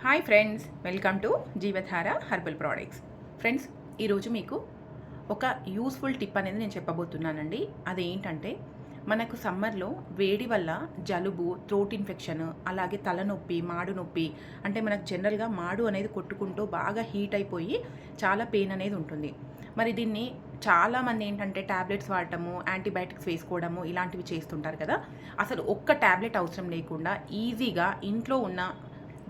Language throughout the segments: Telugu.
Hi friends, welcome to Jeevadhara herbal products. Friends, ఈరోజు మీకు ఒక యూస్ఫుల్ టిప్ అనేది నేను చెప్పబోతున్నానండి. అదేంటంటే, మనకు సమ్మర్లో వేడి వల్ల జలుబు, థ్రోట్ ఇన్ఫెక్షన్, అలాగే తలనొప్పి, మాడు నొప్పి, అంటే మనకు జనరల్గా మాడు అనేది కొట్టుకుంటూ బాగా హీట్ అయిపోయి చాలా పెయిన్ అనేది ఉంటుంది. మరి దీన్ని చాలామంది ఏంటంటే ట్యాబ్లెట్స్ వాడటము, యాంటీబయాటిక్స్ వేసుకోవడము ఇలాంటివి చేస్తుంటారు కదా. అసలు ఒక్క ట్యాబ్లెట్ అవసరం లేకుండా ఈజీగా ఇంట్లో ఉన్న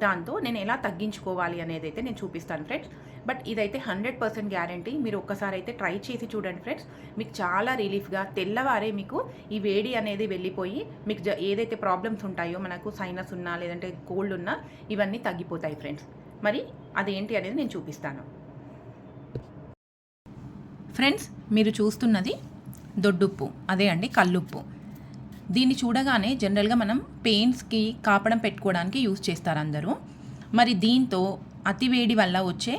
దాంతో నేను ఎలా తగ్గించుకోవాలి అనేది అయితే నేను చూపిస్తాను ఫ్రెండ్స్. బట్ ఇదైతే 100% గ్యారంటీ. మీరు ఒక్కసారి అయితే ట్రై చేసి చూడండి ఫ్రెండ్స్. మీకు చాలా రిలీఫ్గా తెల్లవారే మీకు ఈ వేడి అనేది వెళ్ళిపోయి మీకు ఏదైతే ప్రాబ్లమ్స్ ఉంటాయో, మనకు సైనస్ ఉన్నా లేదంటే కోల్డ్ ఉన్నా ఇవన్నీ తగ్గిపోతాయి ఫ్రెండ్స్. మరి అదేంటి అనేది నేను చూపిస్తాను ఫ్రెండ్స్. మీరు చూస్తున్నది దొడ్డుప్పు, అదే అండి కల్లుప్పు. దీన్ని చూడగానే జనరల్గా మనం పెయిన్స్కి కాపడం పెట్టుకోవడానికి యూజ్ చేస్తారు అందరూ. మరి దీంతో అతివేడి వల్ల వచ్చే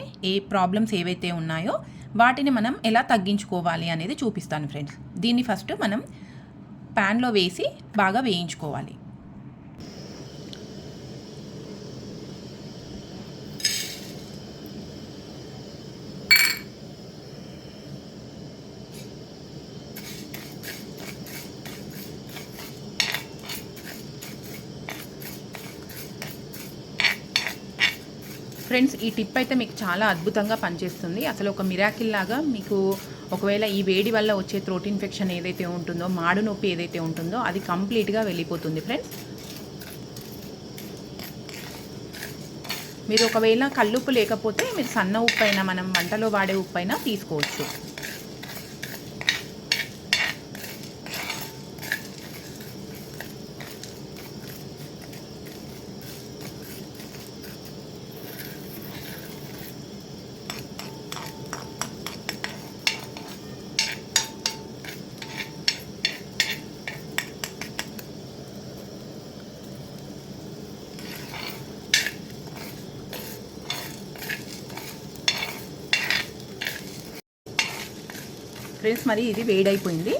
ప్రాబ్లమ్స్ ఏవైతే ఉన్నాయో వాటిని మనం ఎలా తగ్గించుకోవాలి అనేది చూపిస్తాను ఫ్రెండ్స్. దీన్ని ఫస్ట్ మనం ప్యాన్లో వేసి బాగా వేయించుకోవాలి. ఫ్రెండ్స్, ఈ టిప్ అయితే మీకు చాలా అద్భుతంగా పనిచేస్తుంది. అసలు ఒక మిరాకిల్ లాగా మీకు ఒకవేళ ఈ వేడి వల్ల వచ్చే థ్రోట్ ఇన్ఫెక్షన్ ఏదైతే ఉంటుందో, మాడు నొప్పి ఏదైతే ఉంటుందో అది కంప్లీట్గా వెళ్ళిపోతుంది ఫ్రెండ్స్. మీరు ఒకవేళ కల్లుప్పు లేకపోతే మీరు సన్న ఉప్పు అయినా, మనం వంటలో వాడే ఉప్పు అయినా తీసుకోవచ్చు. ఫ్రెండ్స్, మరి ఇది వేడైపోయింది.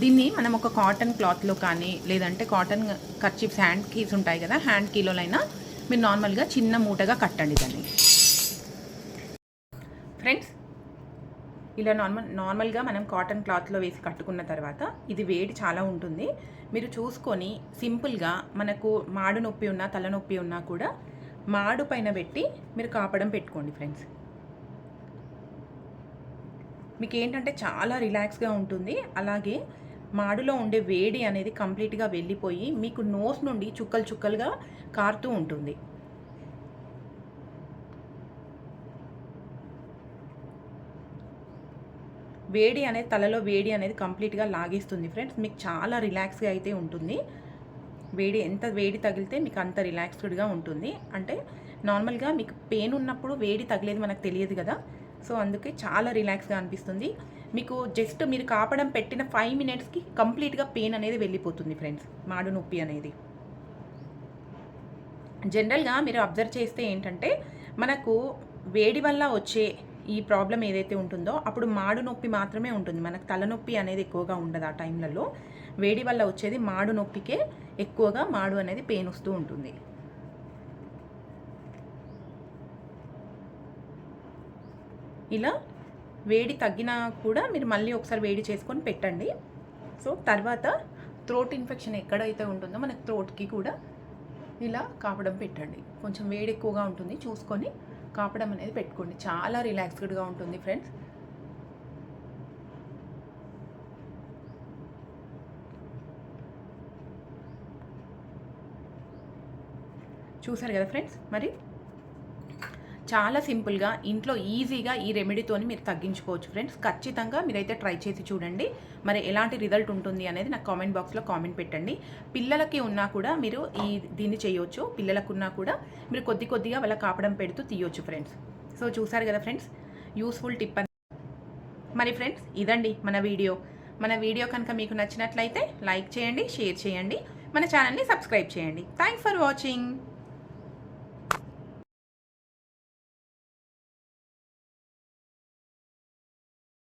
దీన్ని మనం ఒక కాటన్ క్లాత్లో కానీ లేదంటే కాటన్ కర్చీఫ్స్, హ్యాండ్ కీస్ ఉంటాయి కదా, హ్యాండ్ కీలోలైనా మీరు నార్మల్గా చిన్న మూటగా కట్టండి దాన్ని. ఫ్రెండ్స్, ఇలా నార్మల్గా మనం కాటన్ క్లాత్లో వేసి కట్టుకున్న తర్వాత ఇది వేడి చాలా ఉంటుంది. మీరు చూసుకొని సింపుల్గా మనకు మాడు నొప్పి ఉన్నా తలనొప్పి ఉన్నా కూడా మాడు పైన పెట్టి మీరు కాపడం పెట్టుకోండి ఫ్రెండ్స్. మీకు ఏంటంటే చాలా రిలాక్స్గా ఉంటుంది. అలాగే మాడులో ఉండే వేడి అనేది కంప్లీట్గా వెళ్ళిపోయి మీకు నోస్ నుండి చుక్కలు చుక్కలుగా కారుతూ ఉంటుంది. వేడి అనేది తలలో వేడి అనేది కంప్లీట్గా లాగేస్తుంది ఫ్రెండ్స్. మీకు చాలా రిలాక్స్గా అయితే ఉంటుంది. ఎంత వేడి తగిలితే మీకు అంత రిలాక్స్డ్గా ఉంటుంది. అంటే నార్మల్గా మీకు పెయిన్ ఉన్నప్పుడు వేడి తగిలేది మనకు తెలియదు కదా, సో అందుకే చాలా రిలాక్స్గా అనిపిస్తుంది. మీకు జస్ట్ మీరు కాపడం పెట్టిన 5 మినిట్స్కి కంప్లీట్గా పెయిన్ అనేది వెళ్ళిపోతుంది ఫ్రెండ్స్. మాడు నొప్పి అనేది జనరల్గా మీరు అబ్జర్వ్ చేస్తే ఏంటంటే, మనకు వేడి వల్ల వచ్చే ఈ ప్రాబ్లం ఏదైతే ఉంటుందో అప్పుడు మాడు నొప్పి మాత్రమే ఉంటుంది. మనకు తలనొప్పి అనేది ఎక్కువగా ఉండదు ఆ టైంలలో. వేడి వల్ల వచ్చేది మాడు నొప్పికే ఎక్కువగా మాడు అనేది పెయిన్ వస్తూ ఉంటుంది. ఇలా వేడి తగ్గినా కూడా మీరు మళ్ళీ ఒకసారి వేడి చేసుకొని పెట్టండి. సో తర్వాత థ్రోట్ ఇన్ఫెక్షన్ ఎక్కడైతే ఉంటుందో మనకు థ్రోట్కి కూడా ఇలా కాపడం పెట్టండి. కొంచెం వేడి ఎక్కువగా ఉంటుంది, చూసుకొని కాపడం అనేది పెట్టుకోండి. చాలా రిలాక్స్డ్గా ఉంటుంది ఫ్రెండ్స్. చూసారు కదా ఫ్రెండ్స్, మరి చాలా సింపుల్గా ఇంట్లో ఈజీగా ఈ రెమెడీతోని మీరు తగ్గించుకోవచ్చు ఫ్రెండ్స్. ఖచ్చితంగా మీరైతే ట్రై చేసి చూడండి. మరి ఎలాంటి రిజల్ట్ ఉంటుంది అనేది నాకు కామెంట్ బాక్స్లో కామెంట్ పెట్టండి. పిల్లలకి ఉన్నా కూడా మీరు దీన్ని చేయొచ్చు. పిల్లలకు ఉన్నా కూడా మీరు కొద్దిగా వాళ్ళ కాపడం పెడుతూ తీయొచ్చు ఫ్రెండ్స్. సో చూసారు కదా ఫ్రెండ్స్, యూస్ఫుల్ టిప్ అని. మరి ఫ్రెండ్స్, ఇదండి మన వీడియో కనుక మీకు నచ్చినట్లయితే లైక్ చేయండి, షేర్ చేయండి, మన ఛానల్ని సబ్స్క్రైబ్ చేయండి. Thanks for watching.